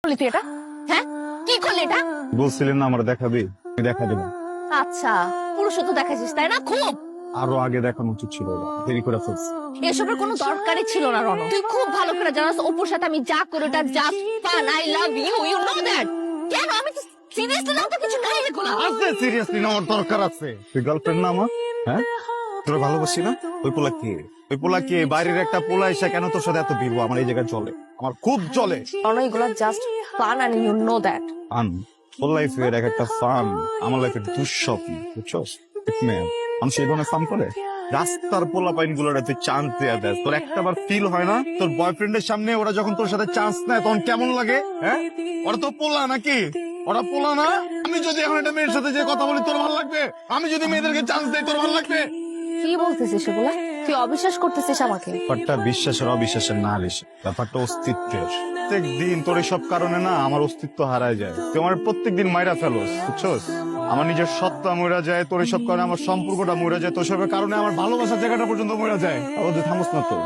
করলি তুই এটা? হ্যাঁ, কি করলি এটা? বলছিলেন না আমার দেখাবি, আমি দেখা দেবো। আচ্ছা, পুরুষত্ব দেখাইছিস তাই না? খুব। আরো আগে দেখানো উচিত ছিল, দেরি করে ফেলছি। এসবের কোনো দরকারই ছিল না রণ। তুই খুব ভালো করে জানাস অপুর সাথে আমি যা করি ওটা just fun. I love you, you know that. কেন আমি তো সিরিয়াসলি না, তো কিছু নাই এগুলো। আছে সিরিয়াসলি নেওয়ার দরকার আছে। তুই গার্লফ্রেন্ড না আমার? হ্যাঁ, তোর ভালোবাসি না? ওই পোলা কে? ওই পোলা কে? বাইরের একটা পোলা এসে কেন তোর সাথে এত ভিড়বো? আমার এই জায়গায় চলে, আমার খুব চলে। রণ, এগুলো just fun and you know that. Fun? তোর লাইফের এক একটা ফান, আমার লাইফের দুঃস্বপ্ন, বুঝছস? মানুষ এই ধরনের ফান করে? রাস্তার পোলা পাইন গুলোর তুই চান্স দেয়া দেয়, তোর একটাবার ফিল হয় না? তোর বয়ফ্রেন্ডের সামনে ওরা যখন তোর সাথে চান্স নেয় তখন কেমন লাগে? হ্যাঁ, ওরা তো পোলা নাকি? ওরা পোলা না? আমি যদি এখন একটা মেয়ের সাথে যে কথা বলি তোর ভালো লাগবে? আমি যদি মেয়েদেরকে চান্স দেই তোর ভালো লাগবে? কি বলতেছিস এগুলা? তুই অবিশ্বাস করতেছিস আমাকে? ব্যাপারটা বিশ্বাসের অবিশ্বাসের না লিসে, ব্যাপারটা অস্তিত্বের। প্রত্যেক দিন তোর সব কারণে না আমার অস্তিত্ব হারায় যায়। তুই আমার প্রত্যেক দিন মাইরা ফেলোস, বুঝছস? আমার নিজের সত্তা মরে যায়, তোর সব কারণে আমার সম্পর্কটা মরে যায়, তোর সবের কারণে আমার ভালোবাসার জায়গাটা পর্যন্ত মরে যায়। আবার তুই থামস না তো,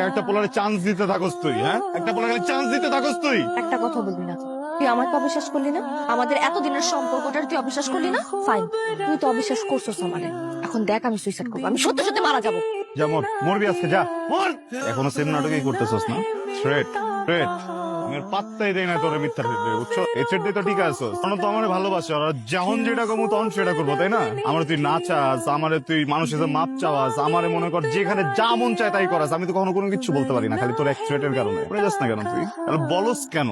একটা পোলারে চান্স দিতে থাকস তুই। হ্যাঁ, একটা পোলারে চান্স দিতে থাকস তুই। একটা কথা বলবি না? তুই আমাকে অবিশ্বাস করলি না? আমাদের এতদিনের সম্পর্কটা তুই অবিশ্বাস করলি না? ফাইন, তুই তো অবিশ্বাস করছিস আমারে। এখন দেখ আমি সুইসাইড করবো, আমি সত্যি সত্যি মারা যাবো। যা মর, মরবি আজকে, যা মর। এখনো সেম নাটকই করতেছস না? Threat, threat. আমি আর পাত্তাই দেই না তোর মিথ্যা থ্রেট, বুঝছো? এই থ্রেট দিয়ে তো ঠিক আছে, তখন তো আমার ভালোবাসে, আর যখন যেটা করবো তখন সেটা করবো, তাই না? আমার তুই না চাস, আমারে তুই মানুষের সাথে মাপ চাওয়াস, আমারে মনে কর যেখানে যা মন চায় তাই করাস, আমি তো কখনো কোনো কিছু বলতে পারি না, খালি তোর এক থ্রেটের কারণে। মরে যাস না কেন তুই? তাহলে বলস কেন?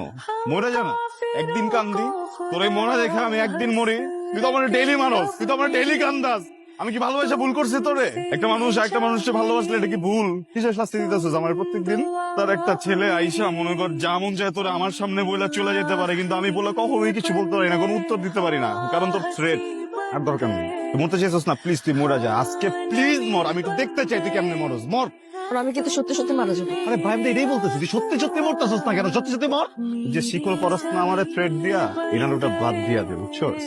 মরে যা না, একদিন কান্দি। তোর এই মরা দেখে আমি একদিন মরি। তুই তো আমার ডেইলি মানুষ, তুই তো আমার ডেইলি কান্দাস। আমি কি ভালোবাসা ভুল করছি তোরে? একটা মানুষ একটা মানুষকে ভালোবাসলে এটা কি ভুল? কিসের শাস্তি দিতেছিস আমার প্রত্যেকদিন? তার একটা ছেলে আইসা মনে কর যেমন চায় তোরে আমার সামনে বইলা চলে যেতে পারে, কিন্তু আমি বলে কখনোই কিছু বলতে পারি না, কোনো উত্তর দিতে পারি না, কারণ তোর থ্রেট। আর দরকার নেই, তুই মরতে চাইছিস না, প্লিজ তুই মরা যা আজকে, প্লিজ মর। আমি একটু দেখতে চাই তুই কেমনে মরস, মর। আর আমি কিন্তু সত্যি সত্যি মারা যাবো। আরে ভাই, আমি তো এটাই বলতেছি, তুই সত্যি সত্যি মরতেছিস না কেন? সত্যি সত্যি মর। যে শিকল পরস না আমার থ্রেট দিয়া, এই নাটকটা বাদ দিয়া দে, বুঝছস?